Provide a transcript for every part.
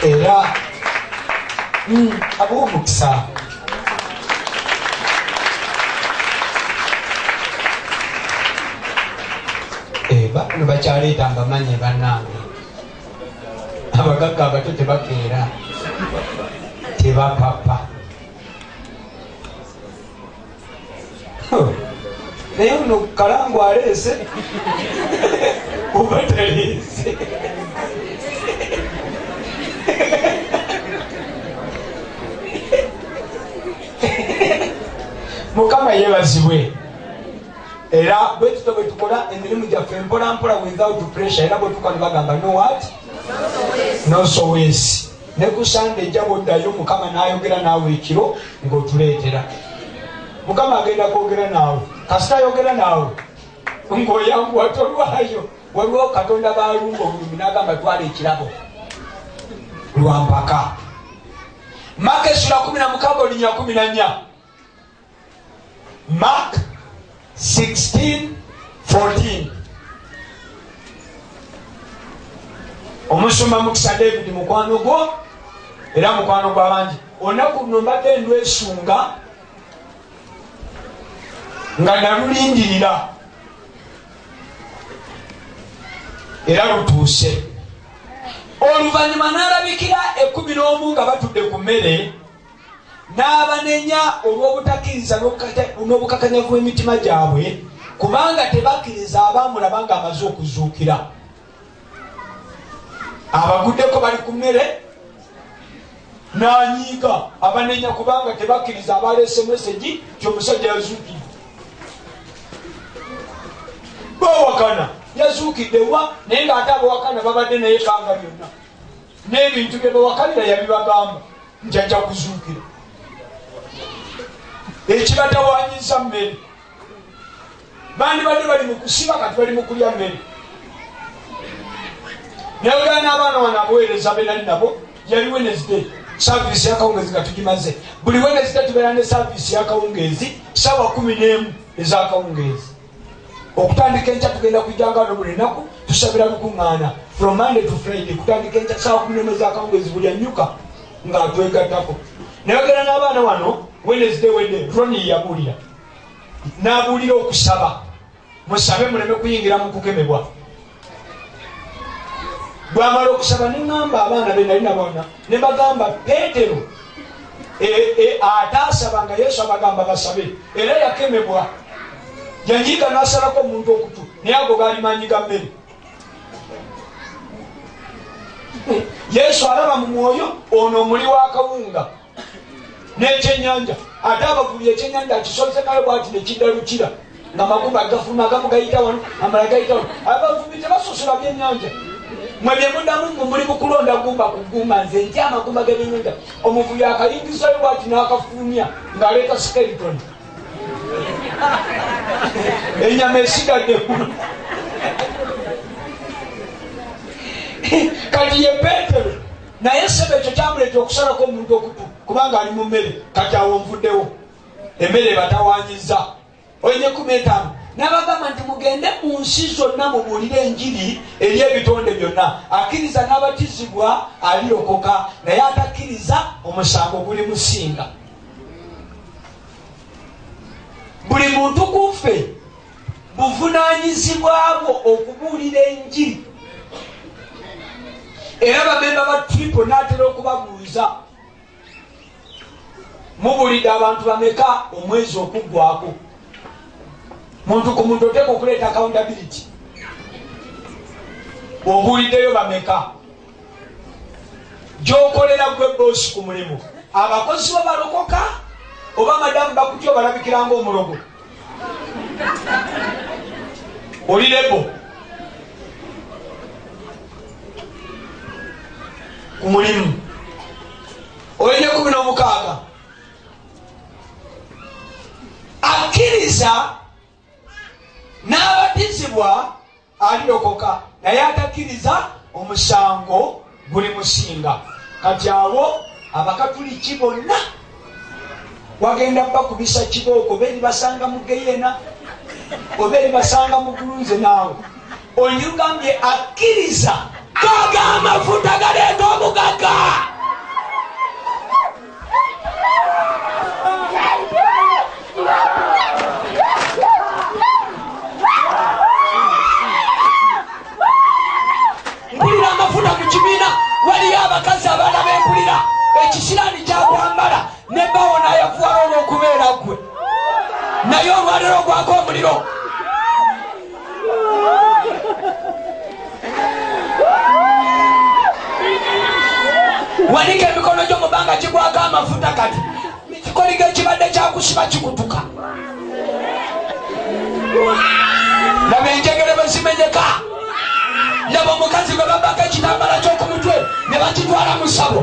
era ab'omukisa. Bano bakyaleetanga amanya bannange. Abagagga abato tebakeera, tebapapa. Naye ono Kalangu aleese oba taleese. Mukama yeebazibwe. Era bwe tutyo bwe tukola emirimu gyaffe mpola mpola without pressure. Era bwe tukano bagamba no what? No sowesi. Ne ku Sunday ejja bwoddayo Mukama n'ayogera naawe ekiro ng'otuleetera. Mukama agenda kwogera naawe. Kasita ayogera naawe ng'oyanguwa tolwayo. Waliwo Katonda baalumba obulumi n'agamba twala ekirabo lwa mpaka. Mark essula 16:14. Mark 16:14. Omusumba mukisa David mukwano gwo era mukwano gw'abangi. Olunaku luno mbadde ndwesunga nga nalulindirira era lutuuse. Oluvannyuma n'alabikira 11 nga batudde ku mmere n'abanenya olw'obutakkiriza n'obukakanyavu bw'emitima gyabwe, kubanga tebakkiriza abaamulaba ng'amaze okuzuukira. Abaguddeko bali ku mmere n'anyiiga abanenya kubanga tebakkiriza abaleese mesegi ky'omusajja yazuukidde. Bawakana yazuukidde wa naye ng'ate abawakana babadde naye kanga byonna n'ebintu bye bawakanira yabibagamba nti ajja kuzuukira. Ekibatawanyiza mmere bandibadde bali mu kusiba kati bali mu kulya mmere. Nayogera n'abaana wano abaweereza be nali nabo. Yali Wednesday saavisi y'akawungeezi nga tugimaze. Buli Wednesday tubeera ne saavisi y'akawungeezi ssaawa 11 ez'akawungeezi. Okutandika enkya tugenda kujjanga wano buli nnaku tusabira lukuŋŋaana from Monday to Friday. Kutandika enkya ssaawa 11 ez'akawungeezi buli annyuka ng'atwegattako. Nayogera n'abaana wano Wednesday wedde Ronnie yabuulira n'abuulira okusaba. Musabe muleme kuyingira mu kukemebwa. Bw'amala okusaba ne ŋŋamba abaana be nali nabona ne bagamba Peetero ataasaba nga Yesu abagamba basabe era yakemebwa. Yanyiiga n'asalako omuntu okutu naye ago gaali maanyi ga mmere. Yesu alaba mu mwoyo ono omuli wa kawunga n'ekyennyanja. Ate abavubi ekyennyanja akisozekayo bw'ati ne kiddalukira nga magumba gafuluma agamu gayita wano amala gayita wano. Abavubi tebasosola byennyanja. Mwe bye muddamu mwe muli mu kulonda gumba ku gumba nze ntya amagumba g'ebyennyanja. Omuvubi akayingizayo bw'ati n'akafulumya ng'aleeta skeleton. Enyama esigadde kati ye Peetero naye ssebe ekyo kyamuleeta okusalako omuntu okutu kubanga ali mu mmere. Kati awo nvuddewo emmere batawanyiza. Oyenye 15 n'abagamba nti mugende mu nsi zonna mubuulire enjiri eri ebitonde byonna. Akkiriza n'abatizibwa alirokoka naye atakkiriza omusango guli musinga. Buli muntu ku ffe buvunaanyizibwa bwo okubuulira enjiri. Era bamemba ba Triple n'atera okubabuuza mubuulidde abantu bameka omwezi okuggwako. Muntu ku muntu oteeka okuleeta accountability. Obuuliddeyo bameka gy'okolera gwe boosi ku mulimu. Abakozi bo balokoka oba madamu bakutyo balabikira ng'omulogo. Oli lebo ku mulimu. Oyenye 16 akkiriza n'abatizibwa alirokoka naye atakkiriza omusango guli musinga. Kati awo abakatuliki bonna wagenda bakubisa kibooko beri basanga mu Geyena oberi basanga mu Gulunze. Naawe onyugambye akkiriza gaga amafuta galeeta obugaga. amafuta mu kibiina waliyo abakazi abaana b'empulira ekisiraani kyakwambala ne bawona yafuwala olw'okubeera gwe naye olwaliro ogwako omuliro. Wanika emikono gyo mu bbanga kigwako amafuta kati kikoliga ekibadde kyakusiba kikutuka. Laba enjegere bwe zimenyeka. Laba omukazi gwe babaka ekitambala ky'oku mutwe ne bakitwala mu ssabo.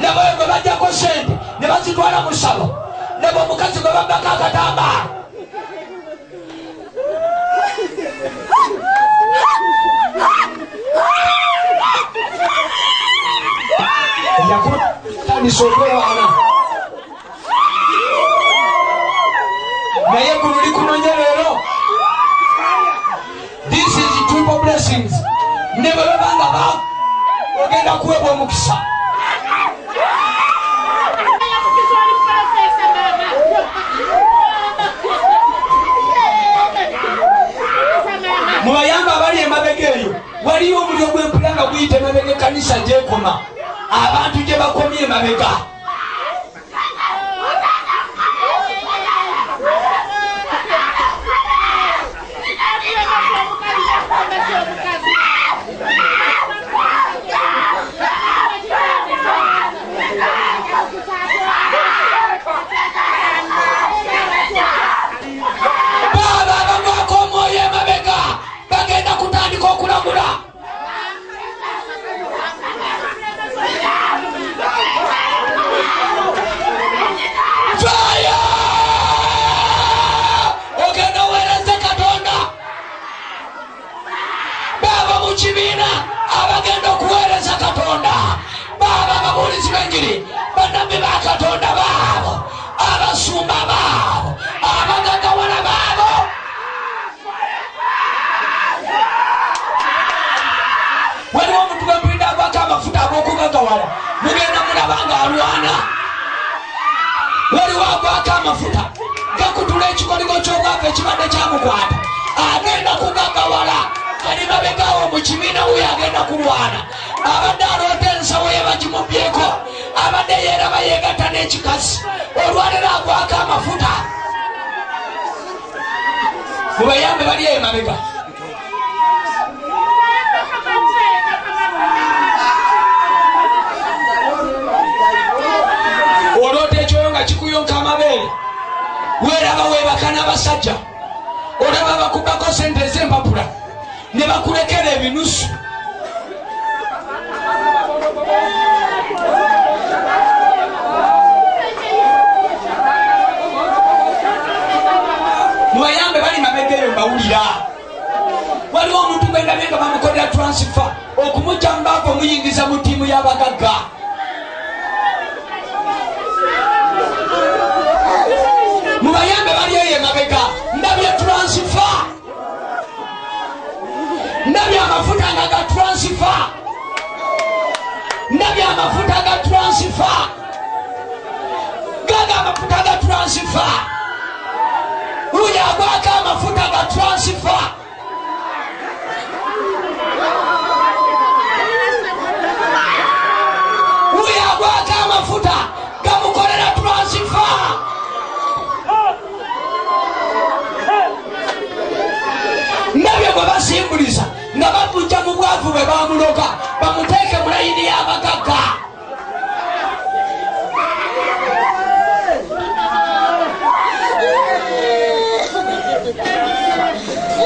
Laba oyo gwe bajjako sente ne bazitwala mu ssabo. Laba omukazi gwe babaka akatambaala. Yakutandisa okwewaana naye gulu likunonye leero. This is triple blessings. Ne bwe babanga ba ogenda kuweebwa omukisa. Mu bayamba abali emabega eyo waliyo omuliro gw'empula nga guyita emabega ekkanisa gyekoma. Abantu gye bakomye emabega. Baba abagwako omwoyo emabega bagenda kutandika okulagula. Ogenda oweereza Katonda. Baba mu kibiina abagenda okuweereza Katonda. Baba ababuulizi b'enjiri bannabbi ba Katonda baabo, abasumba baabo, abagagawala baabo. Waliwo omuntu gw'empulidde agwako amafuta ag'okugagawala mugenda mulaba ng'alwana. Waliwo agwako amafuta gakutula ekikoligo ky'obwavu ekibadde kyamukwata agenda kugagawala. Ali mabegawo mu kibiina wuyo agenda kulwana. Abadde aloota ensawo ye bagimubyeko, abadde yeeraba yeegatta n'ekikasi. Olwalero agwako amafuta. Mubayambe bali eyo mabega. Oloota ekyoyo nga kikuyonka amabeere. Weeraba weebaka n'abasajja. Olaba bakubako sente ez'empapula ne bakulekera ebinusu. Mubayambe bali mabega eyo mbawulira. Waliwo omuntu gwendabye nga bamukolera transfer okumujja mu baavu omuyingiza mu ttiimu y'abagagga. Mubayambe bali eyo emabega ndabye transfer. Ndabye amafuta nga ga transfer. Ndabye amafuta ga transfer. Gaga amafuta ga transfer. Uya agwako amafuta ga transfer. Uya agwako amafuta gamukolera transfer. Ndabye gwe basimbuliza nga bamujja mu bwavu bwe bamuloga bamuteeke mu layini y'abagagga.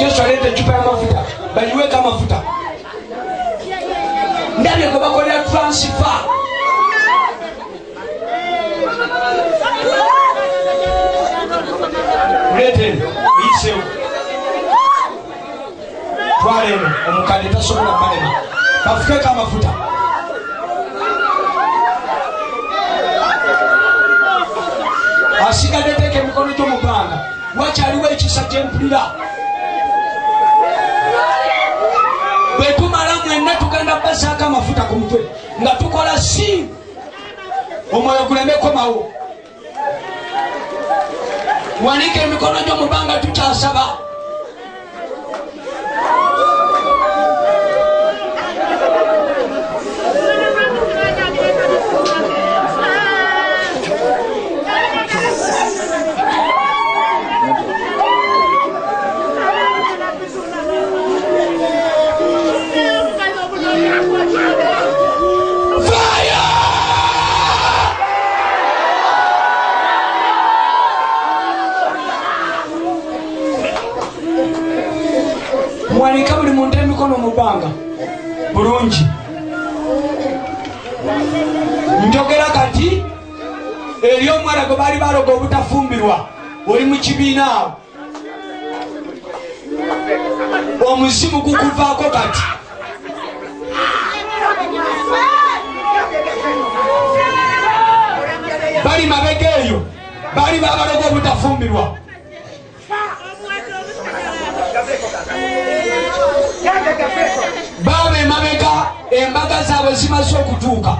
Yesu aleta ecupa y'amafuta bayiweko amafuta. Ndabye gwe bakolera transfer. Muleetere muyiseewo. Twala eno omukadde tasobola balema bafukeko amafuta. Asigadde teeka emikono gyo mu bbanga. Wakyaliwo ekisa ky'empulira. Bwe tumala mwenna tugenda basaako amafuta ku mutwe nga tukola si omwoyo guleme komawo. Wanika emikono gyo mu bbanga tukyasaba. ggwanga bulungi njogera kati eri omwana gwe baali baloga obutafumbirwa oli mu kibiina awo omuzimu gukuvaako kati bali mabega eyo bali babaloga obutafumbirwa baba emabega embaga zaabwe zimaze okutuuka.